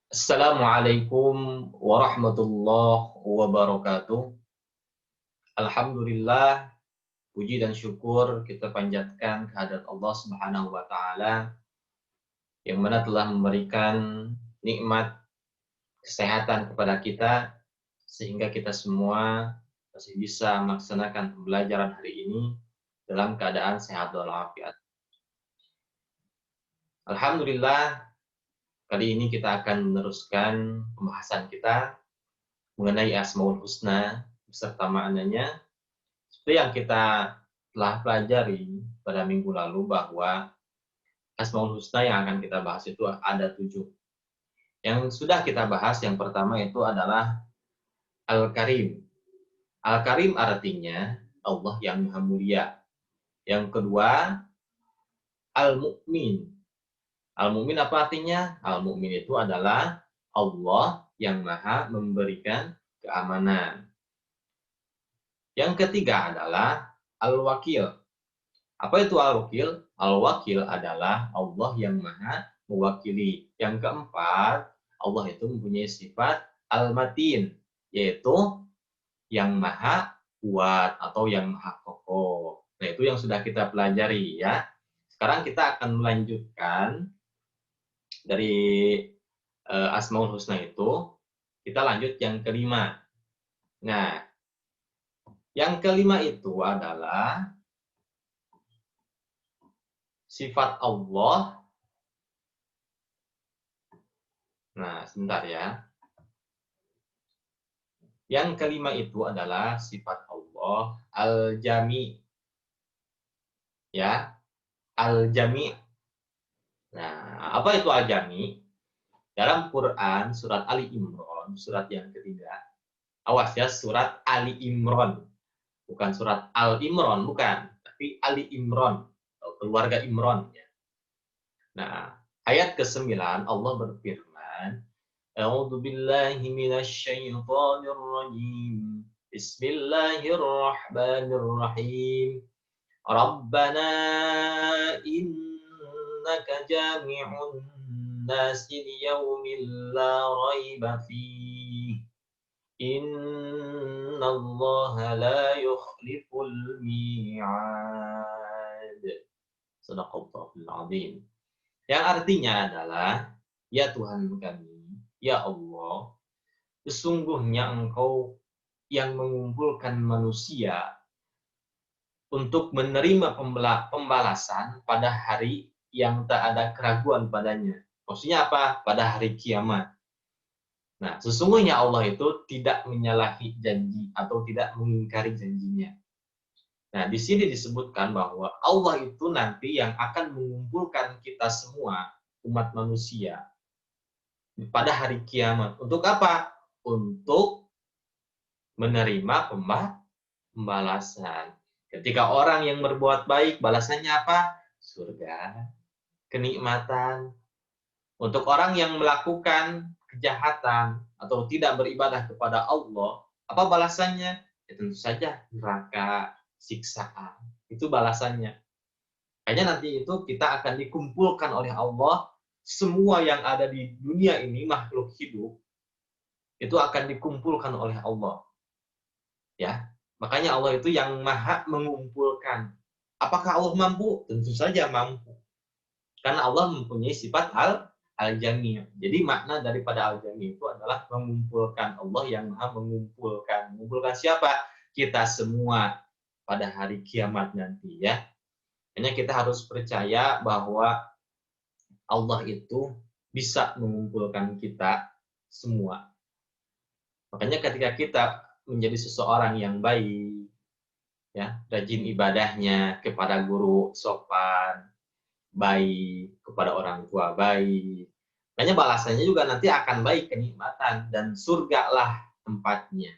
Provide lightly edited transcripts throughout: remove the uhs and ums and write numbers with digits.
Assalamualaikum warahmatullahi wabarakatuh. Alhamdulillah, puji dan syukur kita panjatkan kehadirat Allah Subhanahu wa taala yang mana telah memberikan nikmat kesehatan kepada kita sehingga kita semua masih bisa melaksanakan pembelajaran hari ini dalam keadaan sehat walafiat. Alhamdulillah, kali ini kita akan meneruskan pembahasan kita mengenai Asmaul Husna beserta maknanya. Seperti yang kita telah pelajari pada minggu lalu bahwa Asmaul Husna yang akan kita bahas itu ada 7. Yang sudah kita bahas yang pertama itu adalah Al-Karim. Al-Karim artinya Allah yang Maha Mulia. Yang kedua, Al-Mu'min. Al-Mu'min apa artinya? Al-Mu'min itu adalah Allah yang Maha memberikan keamanan. Yang ketiga adalah Al-Wakil. Apa itu Al-Wakil? Al-Wakil adalah Allah yang Maha mewakili. Yang keempat, Allah itu mempunyai sifat Al-Matin, yaitu yang Maha kuat atau yang Maha kokoh. Nah, itu yang sudah kita pelajari ya. Sekarang kita akan melanjutkan dari Asmaul Husna itu. Kita lanjut yang kelima. Nah, yang kelima itu adalah sifat Allah. Nah, sebentar ya. Yang kelima itu adalah sifat Allah Al-Jami. Ya, Al-Jami. Nah, apa itu Al-Jami? Dalam Quran surat Ali Imran, surat yang ketiga. Awas ya, surat Ali Imran. Bukan surat Al-Imran, bukan. Tapi Ali Imran, keluarga Imran. Ya. Nah, ayat ke-9 Allah berfirman, A'udzu billahi minasyaitonir rajim. Bismillahirrahmanirrahim. Rabbana innaka jami'un nasi liyaumin la raiba fihi. Innallaha la yukhliful mi'ad. Shadaqallahul azim. Yang artinya adalah, ya Tuhan kami, ya Allah, sesungguhnya Engkau yang mengumpulkan manusia untuk menerima pembalasan pada hari yang tak ada keraguan padanya. Maksudnya apa? Pada hari kiamat. Nah, sesungguhnya Allah itu tidak menyalahi janji atau tidak mengingkari janjinya. Nah, di sini disebutkan bahwa Allah itu nanti yang akan mengumpulkan kita semua, umat manusia, pada hari kiamat. Untuk apa? Untuk menerima pembalasan. Ketika orang yang berbuat baik, balasannya apa? Surga, kenikmatan. Untuk orang yang melakukan kejahatan atau tidak beribadah kepada Allah, apa balasannya? Ya, tentu saja neraka, siksaan. Itu balasannya. Kayaknya nanti itu kita akan dikumpulkan oleh Allah, semua yang ada di dunia ini, makhluk hidup, itu akan dikumpulkan oleh Allah. Ya, makanya Allah itu yang Maha mengumpulkan. Apakah Allah mampu? Tentu saja mampu. Karena Allah mempunyai sifat al-jami'. Jadi makna daripada al-jami' itu adalah mengumpulkan. Allah yang Maha mengumpulkan. Mengumpulkan siapa? Kita semua pada hari kiamat nanti ya. Hanya kita harus percaya bahwa Allah itu bisa mengumpulkan kita semua. Makanya ketika kita menjadi seseorang yang baik, ya, rajin ibadahnya, kepada guru sopan, baik, kepada orang tua baik. Makanya balasannya juga nanti akan baik, kenikmatan, dan surgalah tempatnya.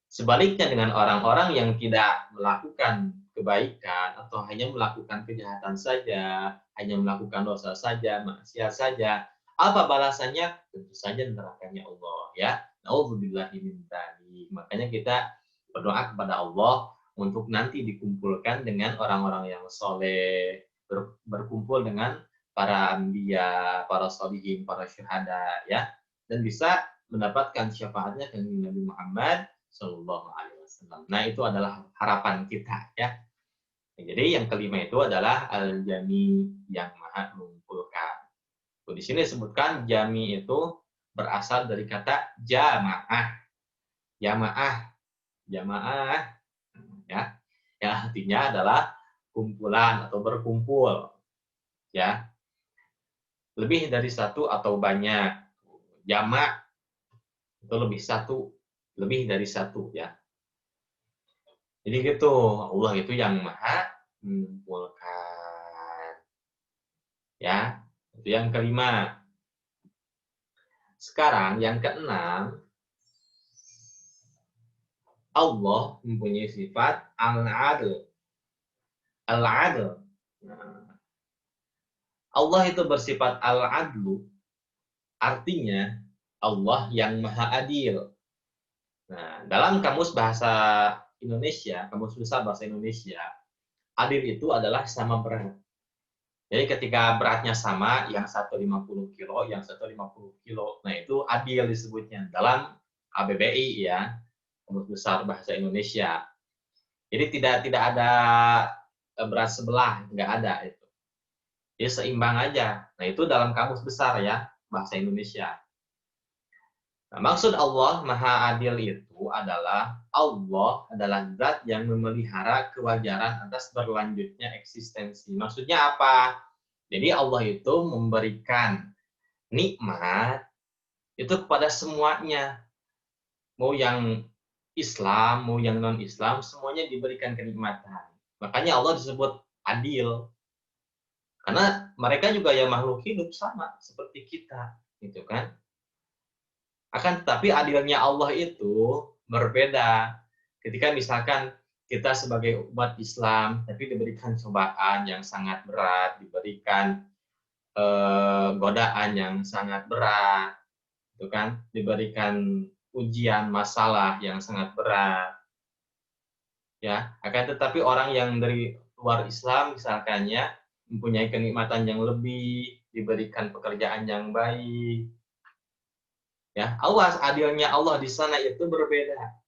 Sebaliknya dengan orang-orang yang tidak melakukan kebaikan atau hanya melakukan kejahatan saja, hanya melakukan dosa saja, maksiat saja, apa balasannya? Tentu saja nerakanya Allah ya. Nauzubillahi min dzalik. Makanya kita berdoa kepada Allah untuk nanti dikumpulkan dengan orang-orang yang soleh, berkumpul dengan para anbiya, para sholihin, para syuhada ya. dan bisa mendapatkan syafaatnya dari Nabi Muhammad Shallallahu Alaihi Wasallam. Nah, itu adalah harapan kita ya. Jadi yang kelima itu adalah al-jami, yang maha mengumpulkan. Di sini disebutkan jami itu berasal dari kata jamaah. Jamaah, jamaah ya. Ya, artinya adalah kumpulan atau berkumpul. Ya. Lebih dari satu atau banyak. Jamak itu lebih dari satu ya. Jadi gitu, Allah itu yang maha mengumpulkan. Ya, itu yang kelima. Sekarang yang keenam, Allah mempunyai sifat al-adl. Al-adl. Nah, Allah itu bersifat al-adlu, artinya Allah yang maha adil. Nah, dalam kamus bahasa Indonesia, kamus besar bahasa Indonesia, adil itu adalah sama berat. Jadi ketika beratnya sama, yang satu 50 kilo, yang satu 50 kilo, nah itu adil disebutnya dalam KBBI ya, kamus besar bahasa Indonesia. Jadi tidak ada berat sebelah, nggak ada itu. Jadi seimbang aja. Nah itu dalam kamus besar ya, bahasa Indonesia. Nah, maksud Allah Maha Adil itu adalah Allah adalah zat yang memelihara kewajaran atas berlanjutnya eksistensi. Maksudnya apa? Jadi Allah itu memberikan nikmat itu kepada semuanya. Mau yang Islam, mau yang non-Islam, semuanya diberikan kenikmatan. Makanya Allah disebut adil. Karena mereka juga ya makhluk hidup sama seperti kita, gitu kan? Akan tetapi adilnya Allah itu berbeda. Ketika misalkan kita sebagai umat Islam, tapi diberikan cobaan yang sangat berat, diberikan godaan yang sangat berat, itu kan, diberikan ujian masalah yang sangat berat, ya. Akan tetapi orang yang dari luar Islam misalkannya mempunyai kenikmatan yang lebih, diberikan pekerjaan yang baik, ya. Awas, adilnya Allah di sana itu berbeda.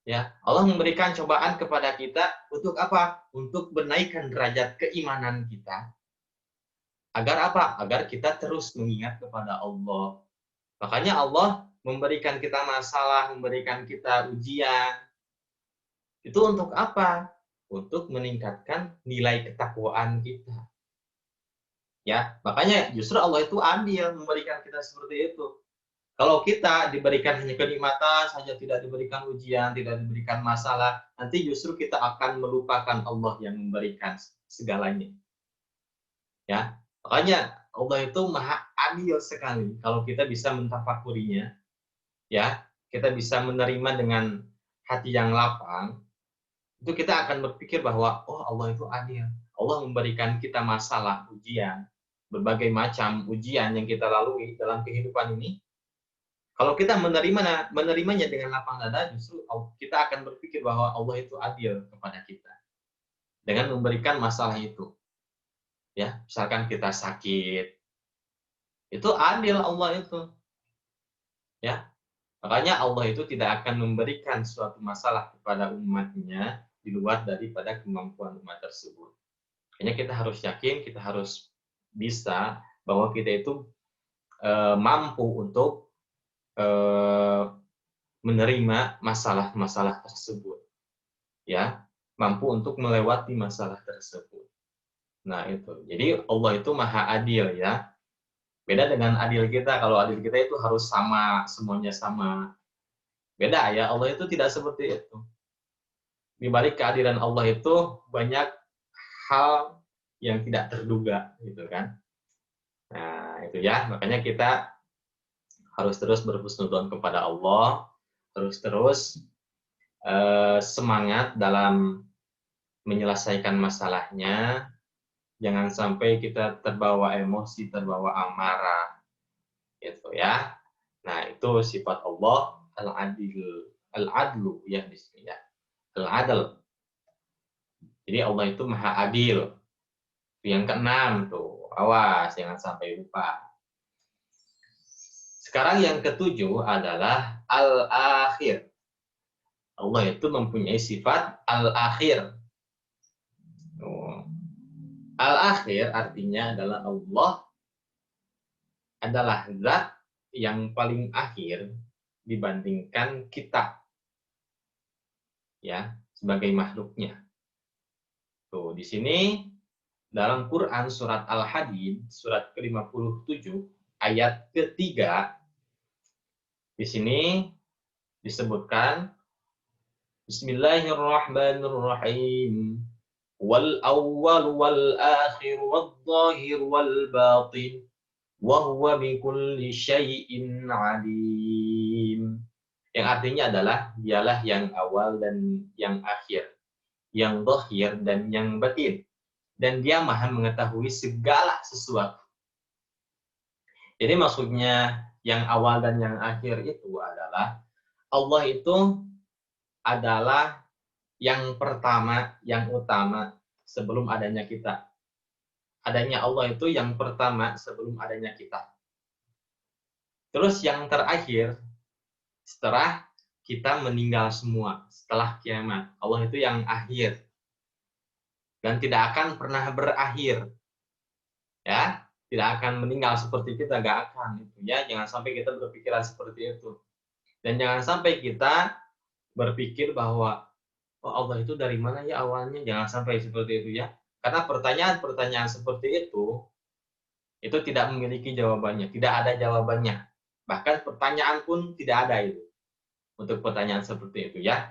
Ya, Allah memberikan cobaan kepada kita untuk apa? Untuk menaikkan derajat keimanan kita. Agar apa? Agar kita terus mengingat kepada Allah. Makanya Allah memberikan kita masalah, memberikan kita ujian. Itu untuk apa? Untuk meningkatkan nilai ketakwaan kita. Ya, makanya justru Allah itu adil memberikan kita seperti itu. Kalau kita diberikan hanya kenikmatan saja, tidak diberikan ujian, tidak diberikan masalah, nanti justru kita akan melupakan Allah yang memberikan segalanya. Ya, makanya Allah itu maha adil sekali. Kalau kita bisa mentafakurinya, ya, kita bisa menerima dengan hati yang lapang, itu kita akan berpikir bahwa oh Allah itu adil. Allah memberikan kita masalah, ujian, berbagai macam ujian yang kita lalui dalam kehidupan ini. Kalau kita menerimanya dengan lapang dada, justru kita akan berpikir bahwa Allah itu adil kepada kita dengan memberikan masalah itu. Ya, misalkan kita sakit, itu adil Allah itu. Ya, makanya Allah itu tidak akan memberikan suatu masalah kepada umatnya di luar daripada kemampuan umat tersebut. Makanya kita harus yakin, kita harus bisa bahwa kita itu mampu untuk menerima masalah-masalah tersebut, ya, mampu untuk melewati masalah tersebut. Nah itu, jadi Allah itu maha adil ya. Beda dengan adil kita, kalau adil kita itu harus sama, semuanya sama. Beda ya, Allah itu tidak seperti itu. Di balik keadilan Allah itu banyak hal yang tidak terduga, gitu kan. Nah itu ya, makanya kita harus terus berhusnudzon kepada Allah, terus semangat dalam menyelesaikan masalahnya, jangan sampai kita terbawa emosi, terbawa amarah, gitu ya. Nah itu sifat Allah al-adlu ya di sini ya, al-adl. Jadi Allah itu maha adil. Yang keenam tuh, awas jangan sampai lupa. Sekarang yang ketujuh adalah al-akhir. Allah itu mempunyai sifat al-akhir. Al-akhir artinya adalah Allah adalah zat yang paling akhir dibandingkan kita, ya, sebagai makhluknya. Tuh, di sini dalam Quran surat Al-Hadid surat ke-57 ayat ketiga, di sini disebutkan Bismillahirrahmanirrahim. Wal awwal wal akhir wal zahir wal batin wa huwa bikulli syai'in alim. Yang artinya adalah dialah yang awal dan yang akhir, yang zahir dan yang batin, dan dia maha mengetahui segala sesuatu. Jadi maksudnya yang awal dan yang akhir itu adalah Allah itu adalah yang pertama, yang utama sebelum adanya kita. Adanya Allah itu yang pertama sebelum adanya kita. Terus yang terakhir setelah kita meninggal semua, setelah kiamat. Allah itu yang akhir dan tidak akan pernah berakhir. Ya, tidak akan meninggal seperti kita, nggak akan itu ya. Jangan sampai kita berpikiran seperti itu. Dan jangan sampai kita berpikir bahwa oh, Allah itu dari mana ya awalnya? Jangan sampai seperti itu ya. Karena pertanyaan-pertanyaan seperti itu tidak memiliki jawabannya, tidak ada jawabannya. Bahkan pertanyaan pun tidak ada itu. Untuk pertanyaan seperti itu ya.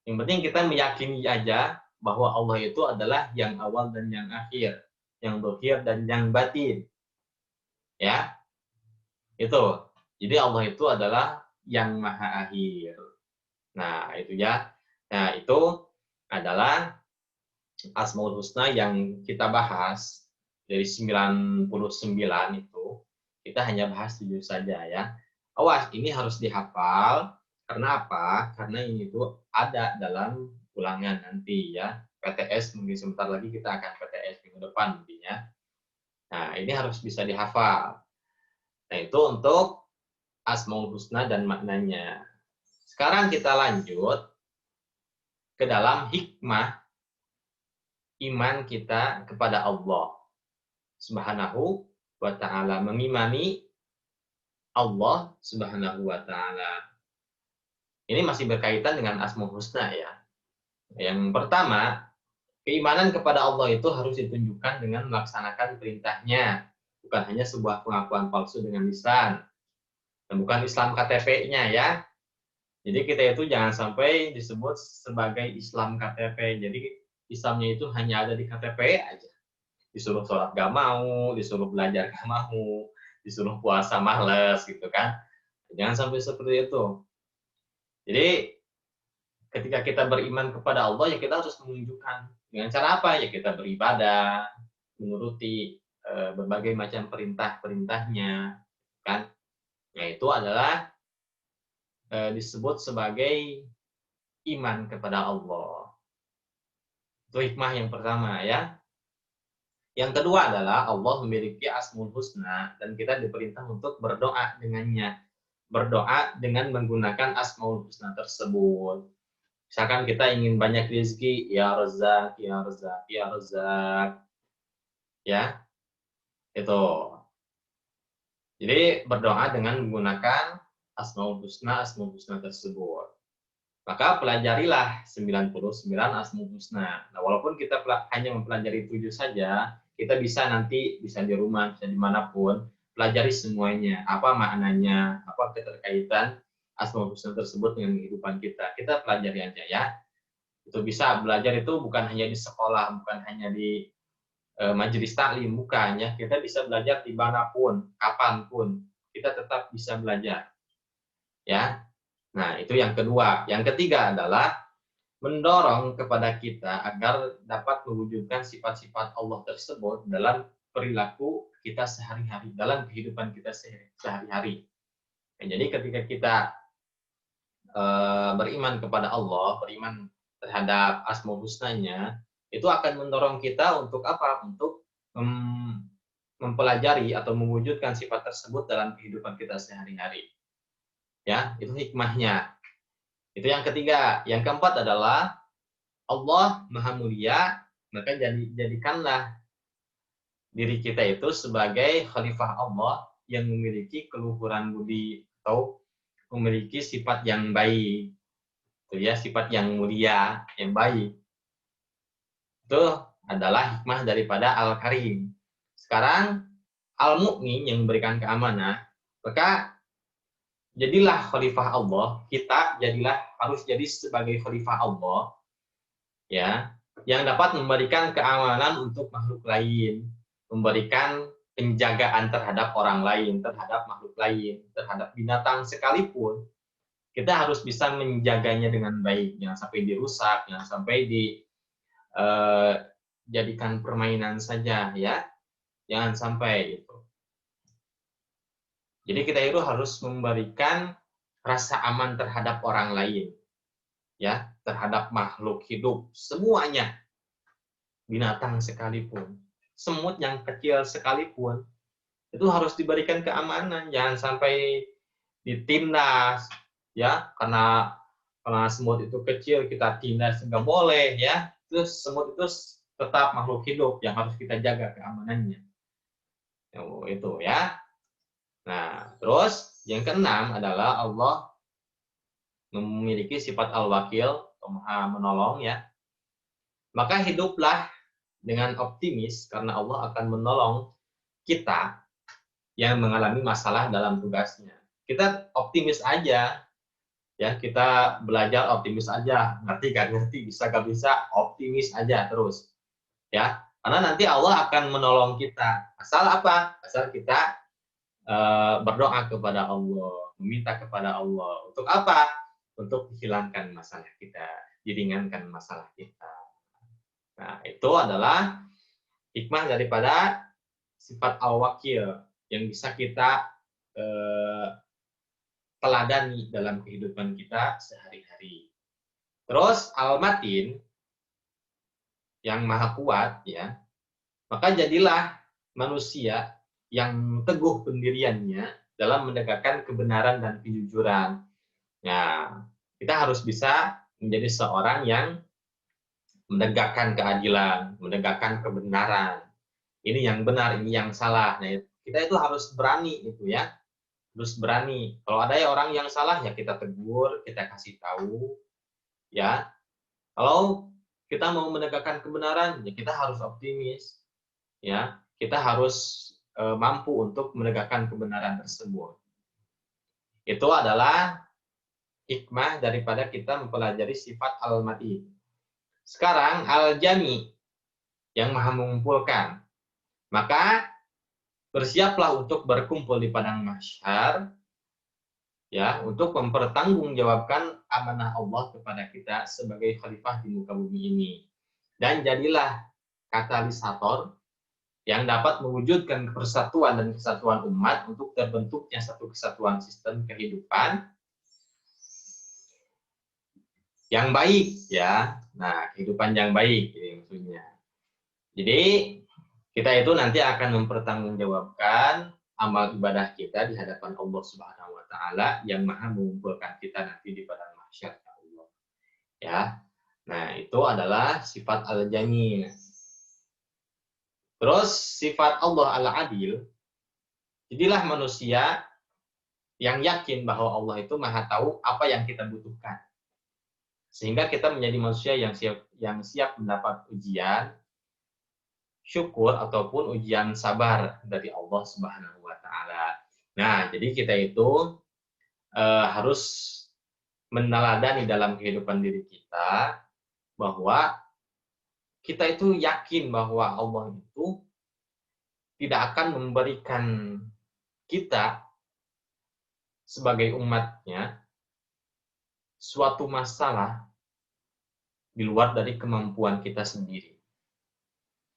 Yang penting kita meyakini aja bahwa Allah itu adalah yang awal dan yang akhir, yang zahir dan yang batin. Ya. Itu. Jadi Allah itu adalah yang maha akhir. Nah, itu ya. Nah, itu adalah Asmaul Husna yang kita bahas dari 99 itu. Kita hanya bahas 7 saja ya. Awas, ini harus dihafal. Karena apa? Karena ini tuh ada dalam ulangan nanti ya. PTS mungkin sebentar lagi kita akan PTS minggu depan nantinya. Nah, ini harus bisa dihafal. Nah, itu untuk Asmaul Husna dan maknanya. Sekarang kita lanjut ke dalam hikmah iman kita kepada Allah Subhanahu wa ta'ala, mengimani Allah Subhanahu wa ta'ala. Ini masih berkaitan dengan Asmaul Husna ya. Yang pertama, keimanan kepada Allah itu harus ditunjukkan dengan melaksanakan perintahnya, bukan hanya sebuah pengakuan palsu dengan lisan. Dan bukan Islam KTP-nya ya. Jadi kita itu jangan sampai disebut sebagai Islam KTP. Jadi Islamnya itu hanya ada di KTP aja. Disuruh sholat gak mau, disuruh belajar gak mau, disuruh puasa males gitu kan. Jangan sampai seperti itu. Jadi ketika kita beriman kepada Allah ya kita harus menunjukkan dengan cara apa? Ya kita beribadah, menuruti berbagai macam perintah-perintahnya kan. Nah, itu adalah disebut sebagai iman kepada Allah. Itu hikmah yang pertama ya. Yang kedua adalah Allah memiliki Asmaul Husna dan kita diperintah untuk berdoa dengannya. Berdoa dengan menggunakan Asmaul Husna tersebut. Misalkan kita ingin banyak rezeki, ya Razak, ya Razak, ya Razak. Ya. Itu. Jadi berdoa dengan menggunakan Asmaul Husna tersebut. Maka pelajarilah 99 Asmaul Husna. Nah, walaupun kita hanya mempelajari 7 saja, kita bisa nanti, bisa di rumah, bisa dimanapun, pelajari semuanya. Apa maknanya, apa keterkaitan Asmaul Husna tersebut dengan kehidupan kita. Kita pelajari aja ya. Itu bisa belajar itu bukan hanya di sekolah, bukan hanya di majelis taklim, bukan ya. Kita bisa belajar dimanapun, kapanpun. Kita tetap bisa belajar. Ya. Nah, itu yang kedua. Yang ketiga adalah mendorong kepada kita agar dapat mewujudkan sifat-sifat Allah tersebut dalam perilaku kita sehari-hari, dalam kehidupan kita sehari-hari. Jadi ketika kita beriman kepada Allah, beriman terhadap Asmaul Husnanya, itu akan mendorong kita untuk apa? Untuk mempelajari atau mewujudkan sifat tersebut dalam kehidupan kita sehari-hari. Ya, itu hikmahnya. Itu yang ketiga. Yang keempat adalah Allah Maha Mulia, maka jadikanlah diri kita itu sebagai khalifah Allah yang memiliki keluhuran budi atau memiliki sifat yang baik. Itu ya, sifat yang mulia, yang baik. Itu adalah hikmah daripada Al-Karim. Sekarang Al-Mu'min yang memberikan keamanan, maka jadilah khalifah Allah, kita harus jadi sebagai khalifah Allah, ya, yang dapat memberikan keamanan untuk makhluk lain, memberikan penjagaan terhadap orang lain, terhadap makhluk lain, terhadap binatang sekalipun, kita harus bisa menjaganya dengan baik, jangan sampai dirusak, jangan sampai dijadikan permainan saja, ya, jangan sampai itu. Jadi kita itu harus memberikan rasa aman terhadap orang lain, ya, terhadap makhluk hidup semuanya, binatang sekalipun, semut yang kecil sekalipun, itu harus diberikan keamanan, jangan sampai ditindas, ya, karena semut itu kecil kita tindas nggak boleh, ya. Terus semut itu tetap makhluk hidup yang harus kita jaga keamanannya. Itu ya. Nah, terus yang keenam adalah Allah memiliki sifat al-wakil, Maha menolong, ya. Maka hiduplah dengan optimis karena Allah akan menolong kita yang mengalami masalah dalam tugasnya. Kita optimis aja, ya, kita belajar optimis aja, ngerti gak ngerti, bisa gak bisa, optimis aja terus, ya. Karena nanti Allah akan menolong kita. Asal apa? Asal kita berdoa kepada Allah, meminta kepada Allah. Untuk apa? Untuk menghilangkan masalah kita, diringankan masalah kita. Nah, itu adalah hikmah daripada sifat al-wakil yang bisa kita teladani dalam kehidupan kita sehari-hari. Terus al-matin yang maha kuat, ya. Maka jadilah manusia yang teguh pendiriannya dalam menegakkan kebenaran dan kejujuran. Nah, kita harus bisa menjadi seorang yang menegakkan keadilan, menegakkan kebenaran. Ini yang benar, ini yang salah. Nah, kita itu harus berani itu, ya. Harus berani. Kalau ada orang yang salah, ya kita tegur, kita kasih tahu, ya. Kalau kita mau menegakkan kebenaran, ya kita harus optimis, ya. Kita harus mampu untuk menegakkan kebenaran tersebut. Itu adalah hikmah daripada kita mempelajari sifat al-mati. Sekarang al-jami yang maha mengumpulkan. Maka bersiaplah untuk berkumpul di padang mahsyar, ya, untuk mempertanggungjawabkan amanah Allah kepada kita sebagai khalifah di muka bumi ini. Dan jadilah katalisator yang dapat mewujudkan persatuan dan kesatuan umat untuk terbentuknya satu kesatuan sistem kehidupan yang baik, ya. Nah, kehidupan yang baik ini maksudnya. Jadi kita itu nanti akan mempertanggungjawabkan amal ibadah kita di hadapan Allah Subhanahu wa taala yang Maha mengumpulkan kita nanti di padang mahsyar, Allah. Ya. Nah, itu adalah sifat al-jami'. Terus sifat Allah al-adil, jadilah manusia yang yakin bahwa Allah itu maha tahu apa yang kita butuhkan. Sehingga kita menjadi manusia yang siap mendapat ujian, syukur ataupun ujian sabar dari Allah Subhanahu wa taala. Nah, jadi kita itu harus meneladani dalam kehidupan diri kita bahwa kita itu yakin bahwa Allah itu tidak akan memberikan kita sebagai umatnya suatu masalah di luar dari kemampuan kita sendiri.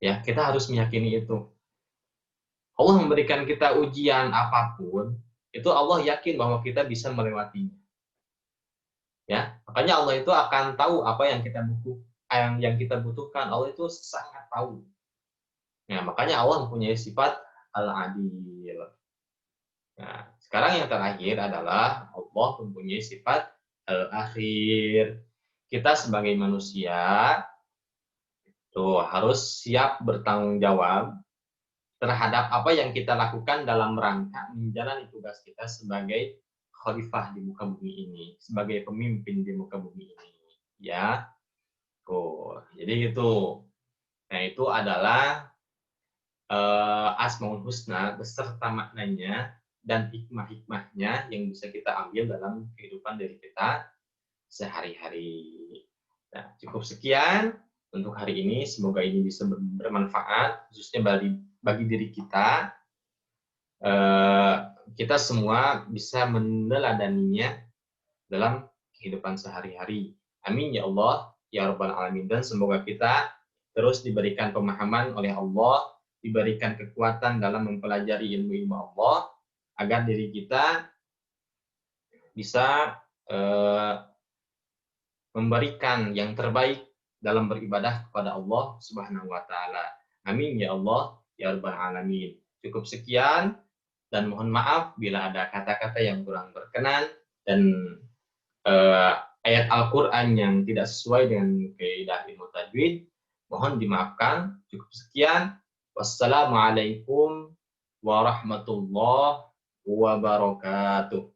Ya, kita harus meyakini itu. Allah memberikan kita ujian apapun, itu Allah yakin bahwa kita bisa melewatinya. Ya, makanya Allah itu akan tahu apa yang kita butuhkan. Allah itu sangat tahu. Ya, makanya Allah mempunyai sifat Al-Adil. Nah, sekarang yang terakhir adalah Allah mempunyai sifat Al-Akhir. Kita sebagai manusia tuh harus siap bertanggung jawab terhadap apa yang kita lakukan dalam rangka menjalani tugas kita sebagai khalifah di muka bumi ini, sebagai pemimpin di muka bumi ini, ya. Tuh, jadi itu. Nah, itu adalah Asmaul Husna beserta maknanya dan hikmah-hikmahnya yang bisa kita ambil dalam kehidupan dari kita sehari-hari. Nah, cukup sekian untuk hari ini. Semoga ini bisa bermanfaat, khususnya bagi diri kita. Kita semua bisa meneladaninya dalam kehidupan sehari-hari. Amin ya Allah, ya Rabbal Alamin. Dan semoga kita terus diberikan pemahaman oleh Allah, diberikan kekuatan dalam mempelajari ilmu-ilmu Allah, agar diri kita bisa memberikan yang terbaik dalam beribadah kepada Allah Subhanahu wa taala. Amin ya Allah ya Rabbal Alamin. Cukup sekian dan mohon maaf bila ada kata-kata yang kurang berkenan dan ayat Al-Qur'an yang tidak sesuai dengan kaidah ilmu tajwid. Mohon dimaafkan. Cukup sekian. Wassalamualaikum warahmatullahi wabarakatuh.